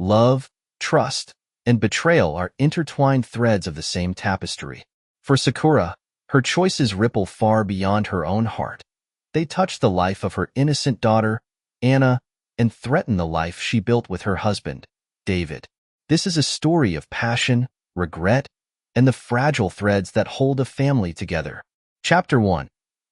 Love, trust, and betrayal are intertwined threads of the same tapestry. For Sakura, her choices ripple far beyond her own heart. They touch the life of her innocent daughter, Anna, and threaten the life she built with her husband, David. This is a story of passion, regret, and the fragile threads that hold a family together. Chapter 1.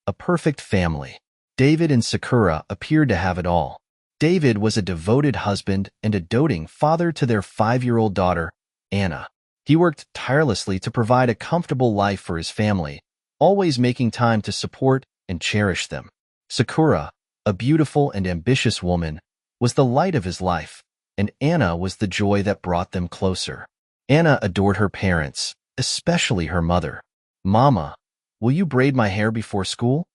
A Perfect Family. David and Sakura appeared to have it all. David was a devoted husband and a doting father to their 5-year-old daughter, Anna. He worked tirelessly to provide a comfortable life for his family, always making time to support and cherish them. Sakura, a beautiful and ambitious woman, was the light of his life, and Anna was the joy that brought them closer. Anna adored her parents, especially her mother. "Mama, will you braid my hair before school?"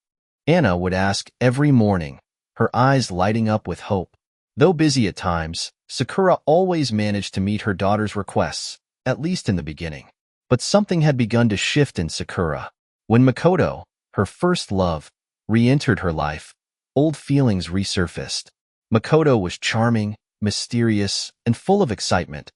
Anna would ask every morning, her eyes lighting up with hope. Though busy at times, Sakura always managed to meet her daughter's requests, at least in the beginning. But something had begun to shift in Sakura. When Makoto, her first love, re-entered her life, old feelings resurfaced. Makoto was charming, mysterious, and full of excitement,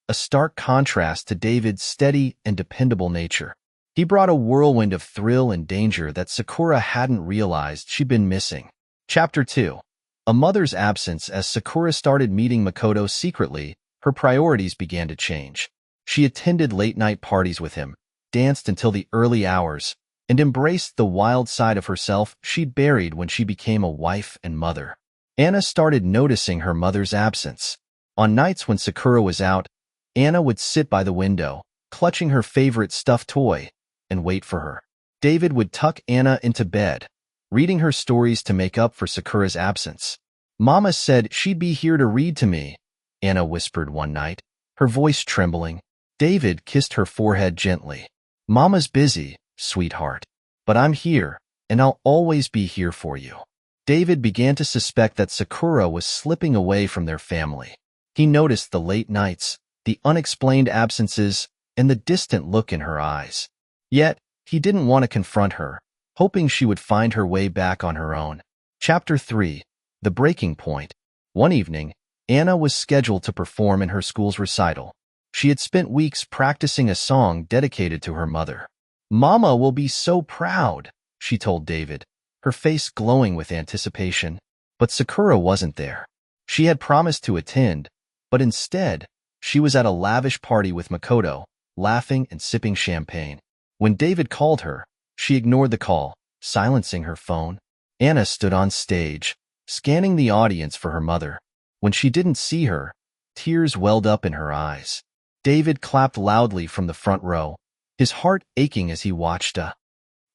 a stark contrast to David's steady and dependable nature. He brought a whirlwind of thrill and danger that Sakura hadn't realized she'd been missing. Chapter 2. A Mother's Absence. As Sakura started meeting Makoto secretly, her priorities began to change. She attended late-night parties with him, danced until the early hours, and embraced the wild side of herself she'd buried when she became a wife and mother. Anna started noticing her mother's absence. On nights when Sakura was out, Anna would sit by the window, clutching her favorite stuffed toy, and wait for her. David would tuck Anna into bed, reading her stories to make up for Sakura's absence. "Mama said she'd be here to read to me," Anna whispered one night, her voice trembling. David kissed her forehead gently. "Mama's busy, sweetheart, but I'm here, and I'll always be here for you." David began to suspect that Sakura was slipping away from their family. He noticed the late nights, the unexplained absences, and the distant look in her eyes. Yet, he didn't want to confront her, hoping she would find her way back on her own. Chapter 3. The Breaking Point. One evening, Anna was scheduled to perform in her school's recital. She had spent weeks practicing a song dedicated to her mother. "Mama will be so proud," she told David, her face glowing with anticipation. But Sakura wasn't there. She had promised to attend, but instead, she was at a lavish party with Makoto, laughing and sipping champagne. When David called her, she ignored the call, silencing her phone. Anna stood on stage, scanning the audience for her mother. When she didn't see her, tears welled up in her eyes. David clapped loudly from the front row, his heart aching as he watched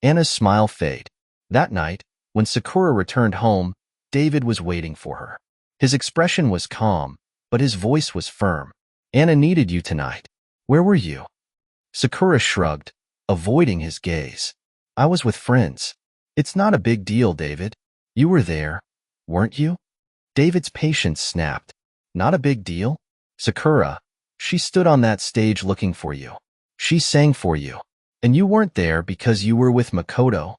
Anna's smile fade. That night, when Sakura returned home, David was waiting for her. His expression was calm, but his voice was firm. "Anna needed you tonight. Where were you?" Sakura shrugged, avoiding his gaze. "I was with friends." "It's not a big deal, David. You were there, weren't you?" David's patience snapped. "Not a big deal? Sakura, she stood on that stage looking for you. She sang for you. And you weren't there because you were with Makoto."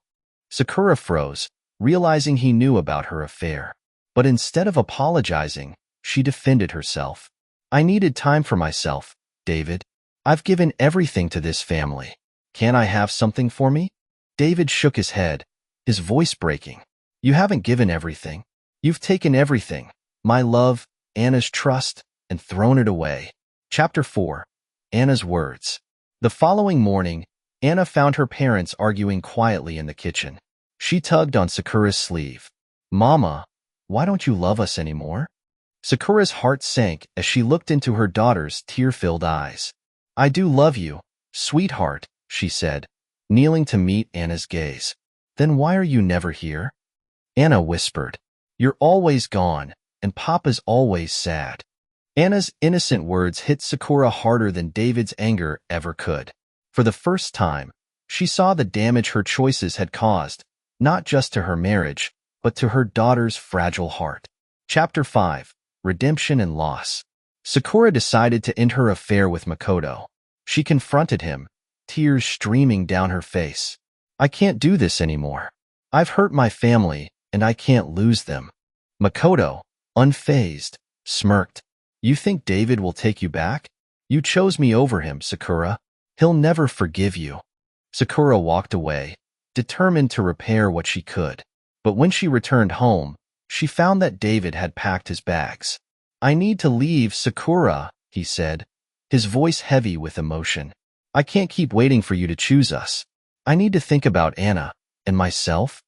Sakura froze, realizing he knew about her affair. But instead of apologizing, she defended herself. "I needed time for myself, David. I've given everything to this family. Can't I have something for me?" David shook his head, his voice breaking. "You haven't given everything. You've taken everything, my love, Anna's trust, and thrown it away." Chapter 4. Anna's Words. The following morning, Anna found her parents arguing quietly in the kitchen. She tugged on Sakura's sleeve. "Mama, why don't you love us anymore?" Sakura's heart sank as she looked into her daughter's tear-filled eyes. "I do love you, sweetheart," she said, kneeling to meet Anna's gaze. "Then why are you never here?" Anna whispered. "You're always gone, and Papa's always sad." Anna's innocent words hit Sakura harder than David's anger ever could. For the first time, she saw the damage her choices had caused, not just to her marriage, but to her daughter's fragile heart. Chapter 5. Redemption and Loss. Sakura decided to end her affair with Makoto. She confronted him, tears streaming down her face. "I can't do this anymore. I've hurt my family, and I can't lose them." Makoto, unfazed, smirked. You think David will take you back? You chose me over him, Sakura. He'll never forgive you. Sakura walked away, determined to repair what she could. But when she returned home, she found that David had packed his bags. I need to leave, Sakura, he said, his voice heavy with emotion. I can't keep waiting for you to choose us. I need to think about Anna and myself.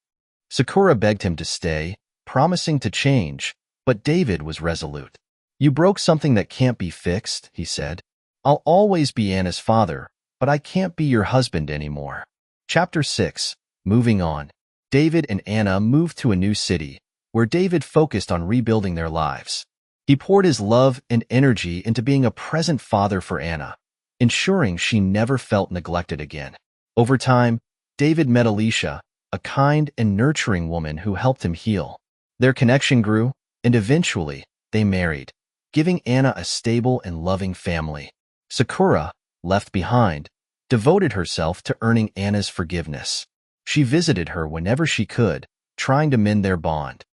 Sakura begged him to stay, promising to change, but David was resolute. You broke something that can't be fixed, he said. I'll always be Anna's father, but I can't be your husband anymore. Chapter 6. Moving on. David and Anna moved to a new city, where David focused on rebuilding their lives. He poured his love and energy into being a present father for Anna, ensuring she never felt neglected again. Over time, David met Alicia, a kind and nurturing woman who helped him heal. Their connection grew, and eventually, they married, giving Anna a stable and loving family. Sakura, left behind, devoted herself to earning Anna's forgiveness. She visited her whenever she could, trying to mend their bond.